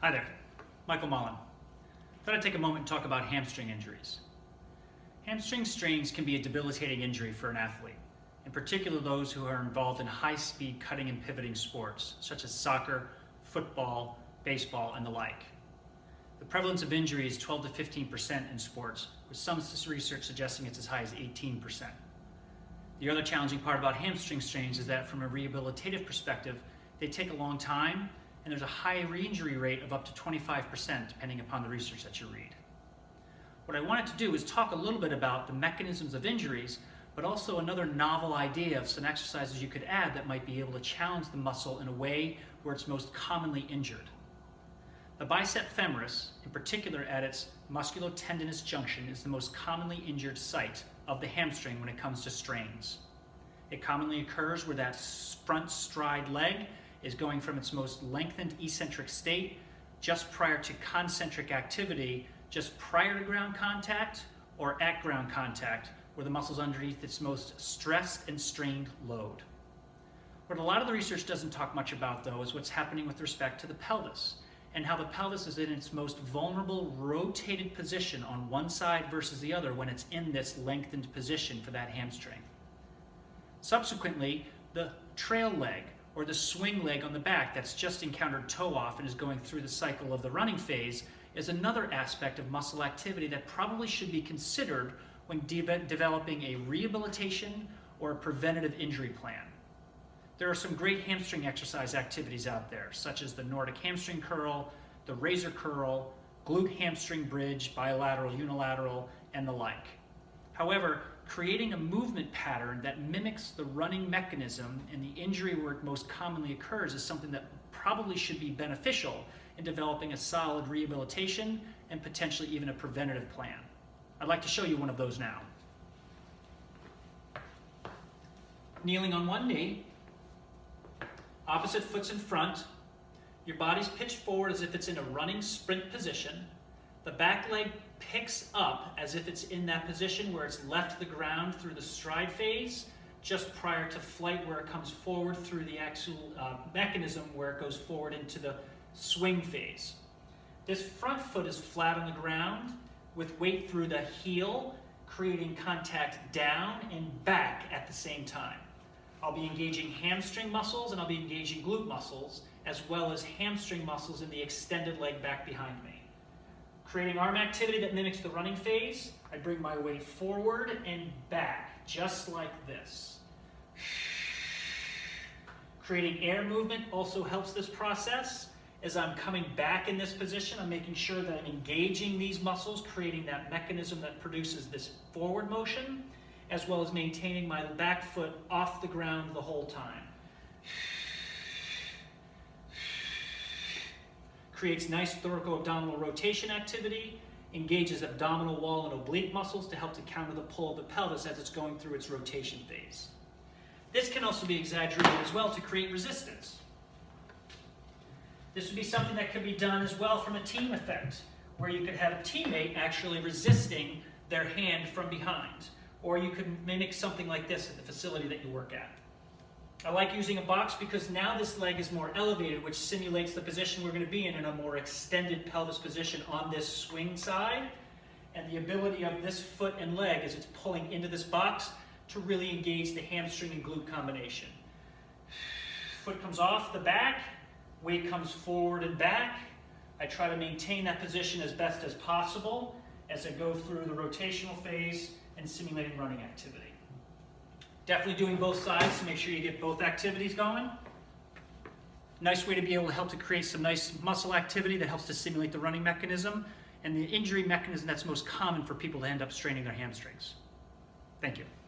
Hi there, Michael Mullen. Thought I'd take a moment and talk about hamstring injuries. Hamstring strains can be a debilitating injury for an athlete, in particular those who are involved in high-speed cutting and pivoting sports, such as soccer, football, baseball, and the like. The prevalence of injury is 12 to 15% in sports, with some research suggesting it's as high as 18%. The other challenging part about hamstring strains is that from a rehabilitative perspective, they take a long time, and there's a high re-injury rate of up to 25% depending upon the research that you read. What I wanted to do is talk a little bit about the mechanisms of injuries, but also another novel idea of some exercises you could add that might be able to challenge the muscle in a way where it's most commonly injured. The bicep femoris, in particular at its musculotendinous junction, is the most commonly injured site of the hamstring when it comes to strains. It commonly occurs where that front stride leg is going from its most lengthened eccentric state just prior to concentric activity, just prior to ground contact or at ground contact, where the muscle's underneath its most stressed and strained load. What a lot of the research doesn't talk much about, though, is what's happening with respect to the pelvis, and how the pelvis is in its most vulnerable rotated position on one side versus the other when it's in this lengthened position for that hamstring. Subsequently, the trail leg, or the swing leg on the back that's just encountered toe off and is going through the cycle of the running phase, is another aspect of muscle activity that probably should be considered when developing a rehabilitation or a preventative injury plan. There are some great hamstring exercise activities out there, such as the Nordic hamstring curl, the razor curl, glute hamstring bridge, bilateral, unilateral, and the like. However, creating a movement pattern that mimics the running mechanism and the injury where it most commonly occurs is something that probably should be beneficial in developing a solid rehabilitation and potentially even a preventative plan. I'd like to show you one of those now. Kneeling on one knee, opposite foot's in front, your body's pitched forward as if it's in a running sprint position. The back leg picks up as if it's in that position where it's left the ground through the stride phase, just prior to flight where it comes forward through the actual mechanism where it goes forward into the swing phase. This front foot is flat on the ground with weight through the heel, creating contact down and back at the same time. I'll be engaging hamstring muscles and I'll be engaging glute muscles, as well as hamstring muscles in the extended leg back behind me. Creating arm activity that mimics the running phase, I bring my weight forward and back, just like this. Creating air movement also helps this process. As I'm coming back in this position, I'm making sure that I'm engaging these muscles, creating that mechanism that produces this forward motion, as well as maintaining my back foot off the ground the whole time. Creates nice thoracoabdominal rotation activity, engages abdominal wall and oblique muscles to help to counter the pull of the pelvis as it's going through its rotation phase. This can also be exaggerated as well to create resistance. This would be something that could be done as well from a team effect, where you could have a teammate actually resisting their hand from behind. Or you could mimic something like this at the facility that you work at. I like using a box because now this leg is more elevated, which simulates the position we're going to be in a more extended pelvis position on this swing side. And the ability of this foot and leg as it's pulling into this box to really engage the hamstring and glute combination. Foot comes off the back, weight comes forward and back. I try to maintain that position as best as possible as I go through the rotational phase and simulating running activity. Definitely doing both sides to make sure you get both activities going. Nice way to be able to help to create some nice muscle activity that helps to simulate the running mechanism and the injury mechanism that's most common for people to end up straining their hamstrings. Thank you.